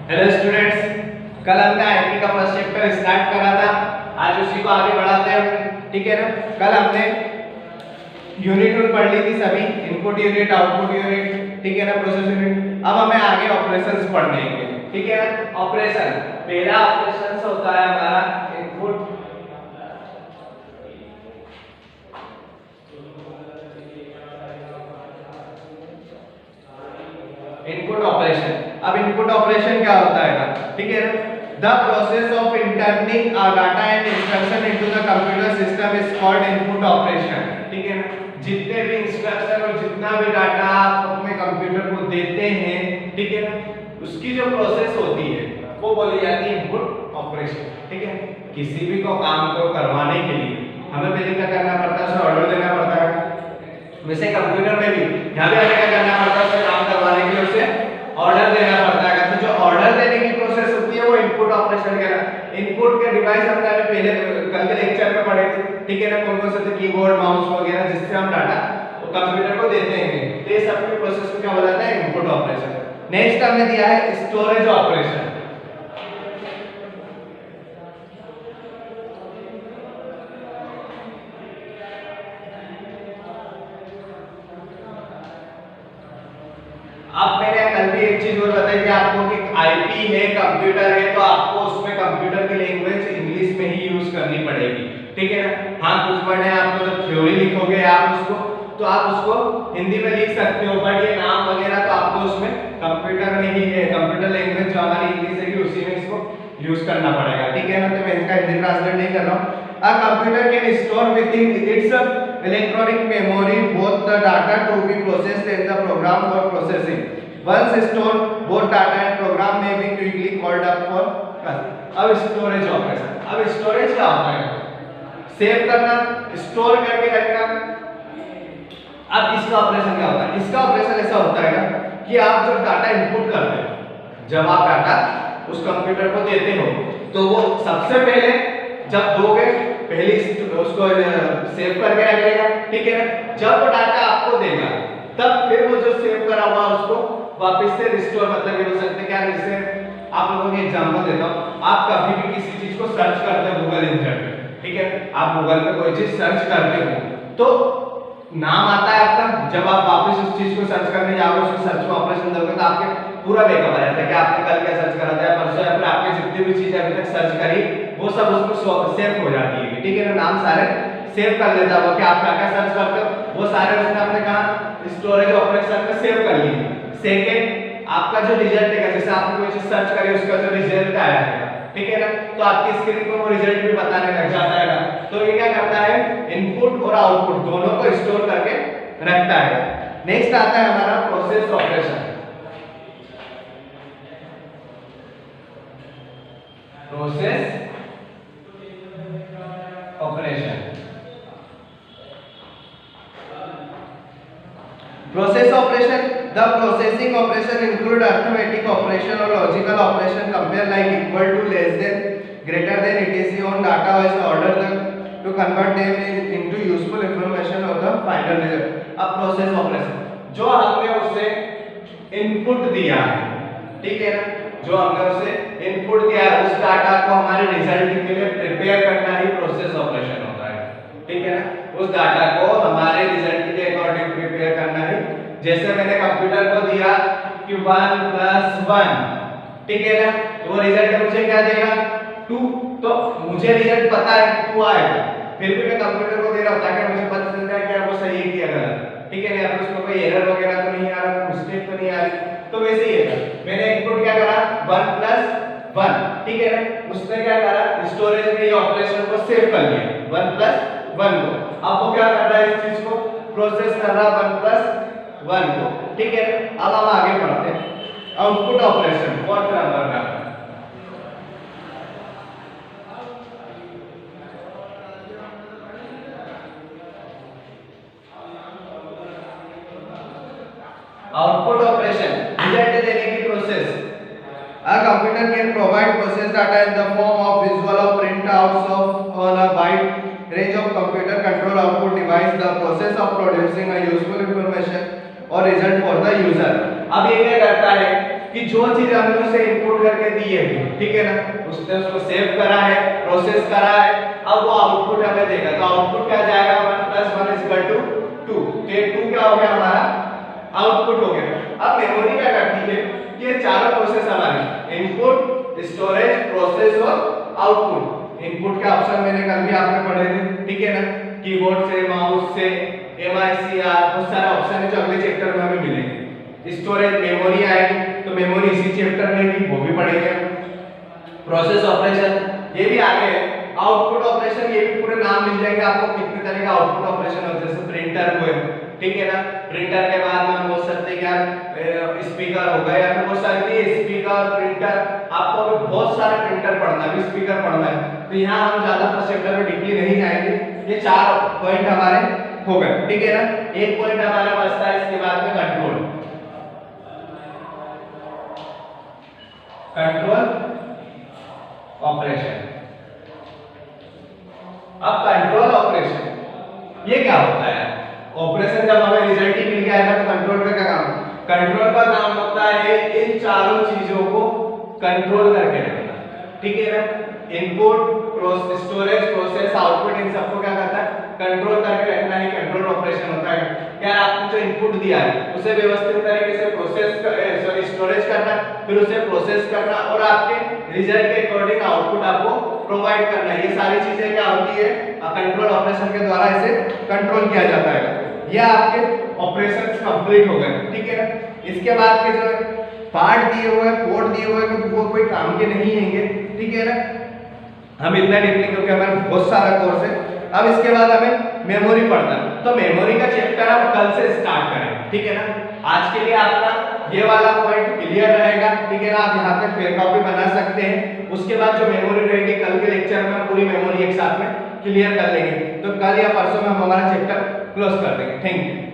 Hello students, कल हमने IP का फर्स्ट चैप्टर स्टार्ट करा था। आज उसी को आगे बढ़ाते हैं, ठीक है ना। कल हमने यूनिट वन पढ़ ली थी सभी, इनपुट यूनिट, आउटपुट यूनिट, ठीक है ना, प्रोसेस यूनिट। अब हमें आगे ऑपरेशंस पढ़ने हैं, ठीक है ना। ऑपरेशन, पहला ऑपरेशन होता है हमारा इनपुट ऑपरेशन। अब इनपुट ऑपरेशन क्या होता है, ठीक है ना। The process of entering data and instruction into the computer system is called input operation, ठीक है ना। जितने भी इंस्ट्रक्शन और जितना भी डाटा आप अपने कंप्यूटर को देते हैं, ठीक है ना, उसकी जो प्रोसेस होती है वो बोली जाती है इनपुट ऑपरेशन, ठीक है। किसी भी को काम को करवाने के लिए हमें पहले क्या करना पड़ता है, उसे ऑर्डर देना पड़ता है। वैसे कंप्यूटर में भी यहाँ पे हमें क्या करना पड़ता है, उसे काम करवाने के लिए उसे ऑर्डर देना पड़ता है। तो जो ऑर्डर देने की प्रोसेस होती है वो इनपुट ऑपरेशन कहलाता है। इनपुट के डिवाइस हमने अभी पहले कल के लेक्चर में पढ़े थे, ठीक है ना। कौन कौन से थे, कीबोर्ड, माउस वगैरह, जिससे हम डाटा कंप्यूटर को देते हैं। तो ये सब की प्रोसेस को क्या बोला जाता है, इनपुट ऑपरेशन। नेक्स्ट हमने दिया है स्टोरेज ऑपरेशन। अब मैंने कल भी एक चीज और बताई कि आपको कि आईपी है, कंप्यूटर है, तो आपको उसमें कंप्यूटर की लैंग्वेज इंग्लिश में ही यूज करनी पड़ेगी, ठीक है ना। हाँ, कुछ वर्ड है आपको जब थ्योरी लिखोगे आप उसको, तो आप उसको हिंदी में लिख सकते हो, बट ये नाम वगैरह तो आपको उसमें कंप्यूटर में ही है, कंप्यूटर लैंग्वेज जो हमारी इंग्लिश है उसी में इसको यूज करना पड़ेगा, ठीक है ना। तो मैं इसका हिंदी ट्रांसलेट नहीं कर रहा हूँ। A computer can store within its electronic memory both the data to be processed and the program for processing. Once stored, both data and program may be quickly called up for processing. अब storage operation. अब storage क्या होता है, save करना, store करके रखना। अब इसका ऑपरेशन क्या होता है, इसका ऑपरेशन ऐसा होता है ना कि आप जब डाटा इनपुट करते हो, जब आप डाटा उस कंप्यूटर को देते हो, तो वो सबसे पहले जब दोगे पहले उसको सेव करके रख लेगा, ठीक है ना। जब वो डाटा आपको देगा तब फिर वो जो सेव करा हुआ उसको वापस से रिस्टोर, मतलब ये हो सकते हैं क्या, जैसे आप लोगों को एग्जांपल देता हूं। आप कभी भी किसी चीज को सर्च करते हो गूगल इंजन में, ठीक है, आप गूगल पे कोई चीज सर्च करते हो तो नाम आता है आपका। जब आप वापस उस चीज को सर्च करने जाओगे, उसको सर्च ऑपरेशन दोगे तो आपके पूरा बैकअप आ जाता है कि आपने कल क्या सर्च करा था, परसों, या फिर आपने जितनी भी चीजें अभी तक सर्च करी वो सब उसको सेव हो जाती है, ठीक है ना। नाम सारे सेव कर लेता है कि आप क्या क्या सर्च करते हो वो सारे उसने आपने कहा स्टोरेज ऑपरेशन में सेव कर लिए। सेकंड, आपका जो रिजल्ट है, जैसे आपने कोई चीज सर्च करी उसका जो रिजल्ट आया है, ठीक है ना, तो आपकी स्क्रीन पर वो रिजल्ट भी बताने लग जाता है। तो ये क्या करता है, इनपुट और आउटपुट दोनों को स्टोर करके रखता है। नेक्स्ट आता है हमारा process operation. Process operation, process operation, the processing operation include arithmetic operation और logical operation compare like equal to, less than, greater than, etc on data is ordered to convert them into useful information of the final result. अब process operation, जो हमने उसे input दिया है, ठीक है ना, जो हमने उसे इनपुट दिया है उस डाटा को हमारे रिजल्ट के लिए प्रिपेयर करना ही प्रोसेस ऑपरेशन होता है, ठीक है ना। उस डाटा को हमारे रिजल्ट के अकॉर्डिंग प्रिपेयर करना है। जैसे मैंने कंप्यूटर को दिया कि 1 + 1, ठीक है ना, तो वो रिजल्ट मुझे क्या देगा, 2। तो मुझे रिजल्ट पता है कि 2 आएगा, फिर भी मैं कंप्यूटर को दे रहा हूं ताकि मुझे पता चल जाए कि वो सही है कि गलत, ठीक है ना, या फिर उसमें कोई एरर वगैरह तो नहीं आ रहा, मिस्टेक तो नहीं आ रही। तो वैसे ही है, मैंने इनपुट क्या करा, 1 + 1, ठीक है ना, उसने क्या करा, स्टोरेज में ये ऑपरेशन को सेव कर लिया 1 + 1 को। अब वो क्या कर रहा है, इस चीज को प्रोसेस कर रहा है 1 + 1 को, ठीक है। अब हम आगे बढ़ते हैं, आउटपुट ऑपरेशन, फोर्थ नंबर का। आउटपुट ऑपरेशन, रिजल्ट देने की process. A computer can provide process data in the form of visual or printouts of on a wide range of computer control output device. The process of producing a useful information or result for the user. अब ये क्या करता है कि जो चीज हमने उसे इनपुट करके दी है, ठीक है ना, उसने उसको सेव करा है, प्रोसेस करा है, अब वो आउटपुट हमें देगा। तो आउटपुट क्या जाएगा 1 + 1 = 2। तो ये 2 क्या हो गया हमारा आउटपुट हो गया। अब मेमोरी क्या करती है, ये चारों प्रोसेस हमारी इनपुट, स्टोरेज, प्रोसेस और आउटपुट। इनपुट के ऑप्शन मैंने कल भी आपने पढ़े थे, ठीक है ना, कीबोर्ड से, माउस से, MICR, बहुत सारे ऑप्शन है जो अगले चैप्टर में हमें मिलेंगे। स्टोरेज मेमोरी आएगी, तो मेमोरी इसी चैप्टर में भी वो भी पढ़ेंगे। प्रोसेस ऑपरेशन ये भी आगे है। आउटपुट ऑपरेशन ये भी पूरे नाम मिल जाएंगे आपको, कितने तरह का आउटपुट ऑपरेशन होता है, जैसे प्रिंटर हुए, ठीक है ना, प्रिंटर के बाद में हम बोल सकते हैं यार स्पीकर हो गया, या फिर बहुत सारे स्पीकर, प्रिंटर, आपको अभी बहुत सारे प्रिंटर पढ़ना है, स्पीकर पढ़ना है, तो यहाँ हम ज्यादा फर्स्ट चैप्टर में डीपली नहीं जाएंगे। ये 4 पॉइंट हमारे हो गए, ठीक है ना। एक पॉइंट हमारा बचता है इसके बाद में कंट्रोल ऑपरेशन। अब कंट्रोल ऑपरेशन ये क्या होता है? ऑपरेशन जब हमें रिजल्ट ही मिल गया है तो कंट्रोल का क्या काम? कंट्रोल का काम होता है इन चारों चीजों को कंट्रोल करके रखना, ठीक है ना। इनपुट, स्टोरेज, प्रोसेस, आउटपुट, इन सबको क्या करता है? कंट्रोल करके रखना ही कंट्रोल ऑपरेशन होता है। यार आपने जो इनपुट दिया है उसे व्यवस्थित तरीके से स्टोरेज करना, फिर उसे प्रोसेस करना और आपके रिजल्ट के अकॉर्डिंग आउटपुट आपको प्रोवाइड करना। ये सारी चीजें क्या होती है? कंट्रोल ऑपरेशन के द्वारा इसे कंट्रोल किया जाता है। ये आपके ऑपरेशंस कंप्लीट हो गए, ठीक है ना। इसके बाद के जो पार्ट दिए हुए हैं, कोड दिए हुए हैं, वो कोई काम के नहीं हैंगे, ठीक है ना। हम इतना डीपली, क्योंकि हमारा बहुत सारा कोर्स है। अब इसके बाद हमें मेमोरी पढ़ना है, तो मेमोरी का चैप्टर हम कल से स्टार्ट करें, ठीक है ना। आज के लिए आपका ये वाला पॉइंट क्लियर रहेगा, ठीक है ना। आप यहाँ पे फेयर कॉपी बना सकते हैं। उसके बाद जो मेमोरी रहेगी कल के लेक्चर में हम पूरी मेमोरी एक साथ में क्लियर कर लेंगे। तो कल या परसों में हम हमारा चैप्टर क्लोज कर देंगे। Thank you.